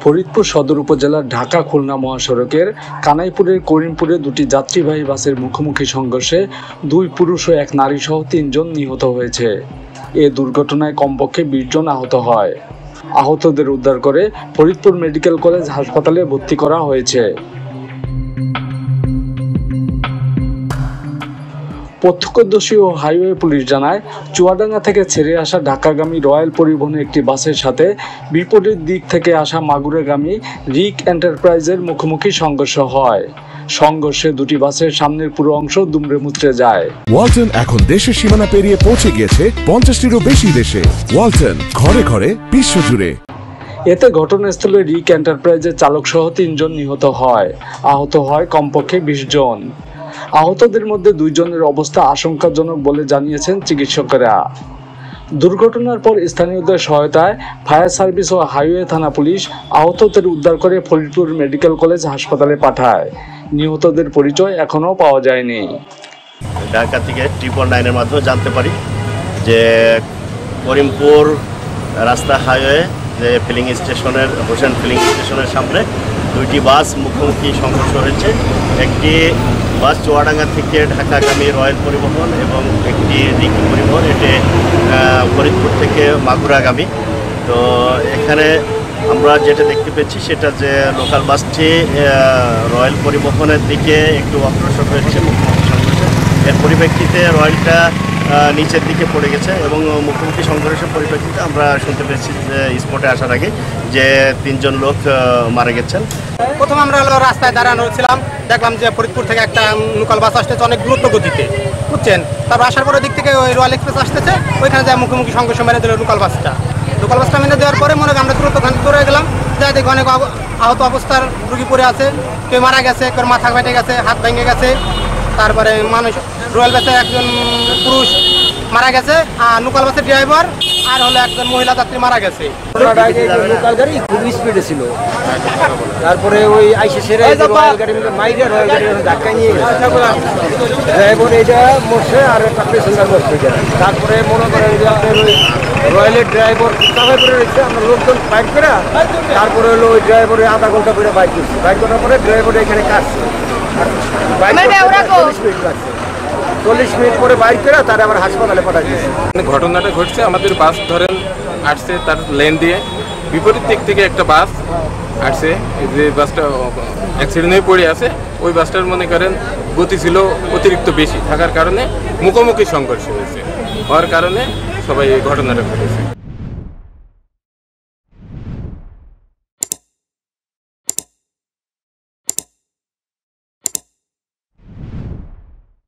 ফরিদপুর সদর উপজেলার ঢাকা খুলনা মহাসড়কের কানাইপুরের করিমপুরে দুটি যাত্রীবাহী বাসের মুখোমুখি সংঘর্ষে 2 পুরুষ ও 1 নারী সহ 3 জন নিহত হয়েছে। এ দুর্ঘটনায় কমপক্ষে 20 জন আহত হয়। আহতদের উদ্ধার করে ফরিদপুর মেডিকেল কলেজ হাসপাতালে ভর্তি করা হয়েছে। প্রত্যক্ষদর্শী ও হাইওয়ে পুলিশ জানায়, চুয়াডাঙ্গা থেকে ছেড়ে আসা ঢাকাগামী রয়্যাল পরিবহনের একটি বাসের সাথে বিপরীত দিক থেকে আসা মাগুরাগামী রিক এন্টারপ্রাইজের মুখোমুখি সংঘর্ষ হয়। সংঘর্ষে দুটি বাসের সামনের পুরো অংশ দুমড়ে মুচড়ে যায়। ওয়ালটন এখন দেশের সীমানা পেরিয়ে পৌঁছে গিয়েছে 50টিরও বেশি দেশে। ওয়ালটন, ঘরে ঘরে, বিশ্বজুড়ে। এতে ঘটনাস্থলে রিক এন্টারপ্রাইজের চালক সহ 3 জন নিহত হয়। আহত হয় কমপক্ষে 20 জন। আহতদের মধ্যে 2 জনের অবস্থা আশঙ্কাজনক বলে জানিয়েছেন চিকিৎসকেরা। দুর্ঘটনার পর স্থানীয়দের সহায়তায় ফায়ার সার্ভিস ও হাইওয়ে থানা পুলিশ আহতদের উদ্ধার করে ফরিদপুর মেডিকেল কলেজ হাসপাতালে পাঠায়। নিহতদের পরিচয় এখনও পাওয়া যায়নি। ঢাকা থেকে 999-এর মাধ্যমে জানতে পারি যে করিমপুর রাস্তা হাইওয়ে যে ফিলিং স্টেশনের হোসেন ফিলিং স্টেশনের সামনে 2টি বাস মুখোমুখি সংঘর্ষ হয়েছে। একটি বাস চুয়াডাঙ্গা থেকে ঢাকাগামী রয়্যাল পরিবহন এবং একটি রিক পরিবহন, এটি ফরিদপুর থেকে মাগুরাগামী। তো এখানে আমরা যেটা দেখতে পেয়েছি সেটা যে লোকাল বাসটি রয়্যাল পরিবহনের দিকে একটু অগ্রসর হয়েছে মুখোমুখি সংঘর্ষে। এর পরিপ্রেক্ষিতে রয়্যালটা নিচের দিকে পড়ে গেছে এবং মুখোমুখি সংঘর্ষের পরিপ্রেক্ষিতে আমরা শুনতে পেরেছি যে স্পটে আসার আগে যে 3 জন লোক মারা গেছেন। প্রথম আমরা রাস্তায় দাঁড়ানো ছিলাম, দেখলাম যে ফরিদপুর থেকে একটা লোকাল বাস আসতেছে অনেক দ্রুত গতিতে, বুঝছেন। তারপর আসার পরে দিক থেকে ওই রয়্যাল এক্সপ্রেস আসতেছে, ওইখানে যায় মুখোমুখি সংঘর্ষ মেরে দিল লোকাল বাসটা মেরে দেওয়ার পরে মনে হয় আমরা দ্রুত দৌড়ে গেলাম, যাই দেখি অনেক আহত অবস্থার রুগী পড়ে আছে, কেউ মারা গেছে, কেউ মাথা ফেটে গেছে, হাত ভেঙে গেছে। তারপরে মানুষ রয়্যাল বাসে একজন পুরুষ মারা গেছে, আর লোকাল বাসের ড্রাইভার আর হলো একজন মহিলা যাত্রী মারা গেছে। লোকাল গাড়ি খুব স্পিডে ছিল, তারপরে ওই আইসে সেরে রয়্যাল গাড়ি মাইরে রয়্যাল গাড়ি ধাক্কা নিয়ে ড্রাইভার এটা মরছে আর একটা প্যাসেঞ্জার মরছে। তারপরে মনে করেন যে আপনার ওই রয়্যালের ড্রাইভার চাপাই করে রেখেছে, আমরা লোকজন বাইক করে তারপরে হলো ওই ড্রাইভারে আধা ঘন্টা করে বাইক করছি। বাইক করার পরে ড্রাইভার এখানে কাটছে, 40 মিনিট পরে বাইক করে তারা আবার হাসপাতালে পাঠা গেছে। ঘটনাটা ঘটছে আমাদের বাস ধরেন আসছে, তার লেন দিয়ে বিপরীত দিক থেকে একটা বাস আসছে, যে বাসটা অ্যাক্সিডেন্ট হয়ে পড়ে আছে। ওই বাসটার মনে করেন গতি ছিল অতিরিক্ত বেশি থাকার কারণে মুখোমুখি সংঘর্ষ হয়েছে, হওয়ার কারণে সবাই এই ঘটনাটা ঘটেছে।